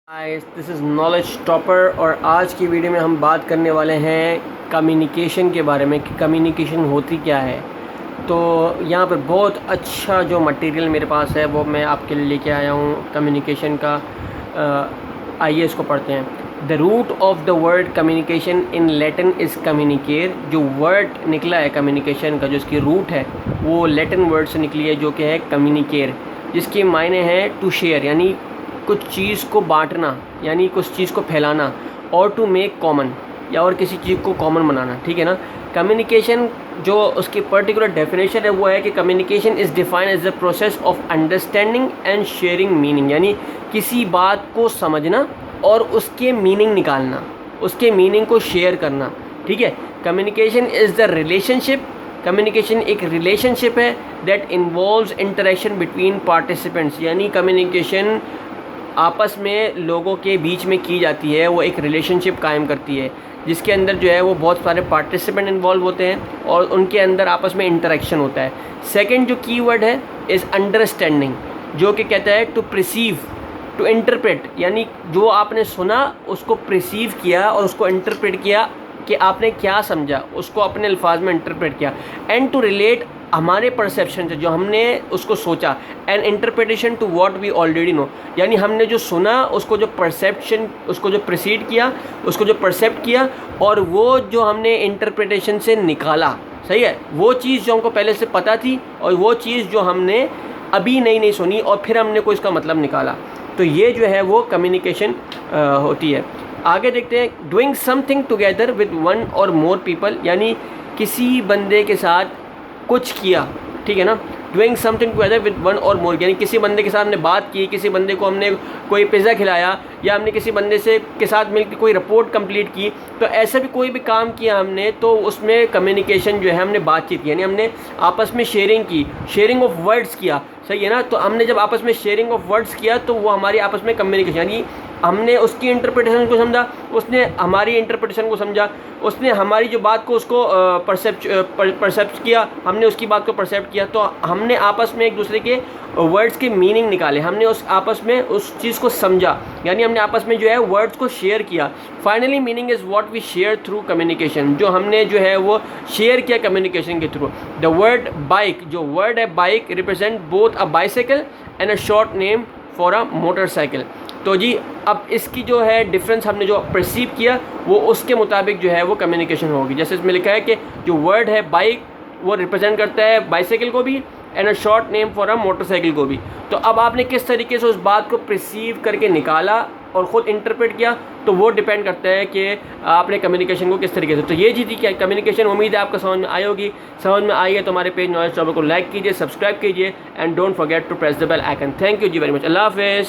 Hi, this is knowledge topper और आज की वीडियो में हम बात करने वाले हैं कम्युनिकेशन के बारे में कि कम्युनिकेशन होती क्या है। तो यहाँ पर बहुत अच्छा जो मटेरियल मेरे पास है वो मैं आपके लिए लेके आया हूँ कम्युनिकेशन का। आइए इसको पढ़ते हैं। The root of the word communication in Latin is communicare. जो वर्ड निकला है कम्युनिकेशन का, जो इसकी रूट है वो लैटिन वर्ड से निकली है जो कि है कम्युनिकेर, जिसके मायने हैं टू शेयर यानी कुछ चीज़ को बांटना यानी कुछ चीज़ को फैलाना, और टू मेक कॉमन या और किसी चीज़ को कॉमन बनाना। ठीक है ना। कम्युनिकेशन जो उसकी पर्टिकुलर डेफिनेशन है वो है कि communication is defined as the process of understanding and sharing meaning, यानी किसी बात को समझना और उसके मीनिंग निकालना, उसके मीनिंग को शेयर करना। ठीक है। Communication is the relationship. Communication एक रिलेशनशिप है that involves interaction between participants, यानी कम्युनिकेशन आपस में लोगों के बीच में की जाती है, वो एक रिलेशनशिप कायम करती है जिसके अंदर जो है वो बहुत सारे पार्टिसिपेंट इन्वॉल्व होते हैं और उनके अंदर आपस में इंटरेक्शन होता है। सेकंड जो कीवर्ड है इज़ अंडरस्टैंडिंग, जो कि कहता है टू प्रिसीव, टू इंटरप्रेट, यानी जो आपने सुना उसको प्रिसीव किया और उसको इंटरप्रेट किया कि आपने क्या समझा, उसको अपने अल्फाज में इंटरप्रेट किया। एंड टू रिलेट, हमारे परसेप्शन से जो हमने उसको सोचा, and interpretation to what we already know, यानी हमने जो सुना उसको जो परसेप्शन, उसको जो प्रिसीड किया, उसको जो परसेप्ट किया और वो जो हमने इंटरप्रिटेशन से निकाला। सही है। वो चीज़ जो हमको पहले से पता थी और वो चीज़ जो हमने अभी नई सुनी और फिर हमने कोई इसका मतलब निकाला। तो ये जो है वो कम्युनिकेशन होती है। आगे देखते हैं। Doing something together with one और मोर पीपल, यानी किसी बंदे के साथ कुछ किया। ठीक है ना। Doing something together with one और मोर, यानी किसी बंदे के साथ हमने बात की, किसी बंदे को हमने कोई पिज़्ज़ा खिलाया या हमने किसी बंदे से के साथ मिलकर कोई रिपोर्ट कंप्लीट की। तो ऐसा भी कोई भी काम किया हमने तो उसमें कम्युनिकेशन जो है, हमने बातचीत की, यानी हमने आपस में शेयरिंग की, शेयरिंग ऑफ वर्ड्स किया। सही है ना। तो हमने जब आपस में शेयरिंग ऑफ वर्ड्स किया तो वो हमारी आपस में कम्युनिकेशन, यानी हमने उसकी इंटरप्रिटेशन को समझा, उसने हमारी इंटरप्रिटेशन को समझा, उसने हमारी जो बात को उसको परसेप्ट किया, हमने उसकी बात को परसेप्ट किया। तो हमने आपस में एक दूसरे के वर्ड्स के मीनिंग निकाले, हमने उस आपस में उस चीज़ को समझा, यानी हमने आपस में जो है वर्ड्स को शेयर किया। Finally meaning is what we share through communication, जो हमने जो है वो शेयर किया कम्युनिकेशन के थ्रू। द वर्ड बाइक, जो वर्ड है bike, represent both a bicycle and a short name for a motorcycle. तो जी अब इसकी जो है डिफरेंस हमने जो परसीव किया वो उसके मुताबिक जो है वो कम्युनिकेशन होगी। जैसे इसमें लिखा है कि जो वर्ड है बाइक वो रिप्रेजेंट करता है बाइसाइकिल को भी and a short name for a motorcycle को भी। तो अब आपने किस तरीके से उस बात को परसीव करके निकाला और ख़ुद इंटरप्रेट किया, तो वो डिपेंड करता है कि आपने कम्युनिकेशन को किस तरीके से। तो ये चीज़ क्या कम्युनिकेशन, उम्मीद है आपको समझ में आई होगी। समझ में आई है तो हमारे पेज नॉलेज टॉपर को लाइक कीजिए, सब्सक्राइब कीजिए and don't forget to press the bell icon. Thank you ji very much. अल्लाह हाफिज़।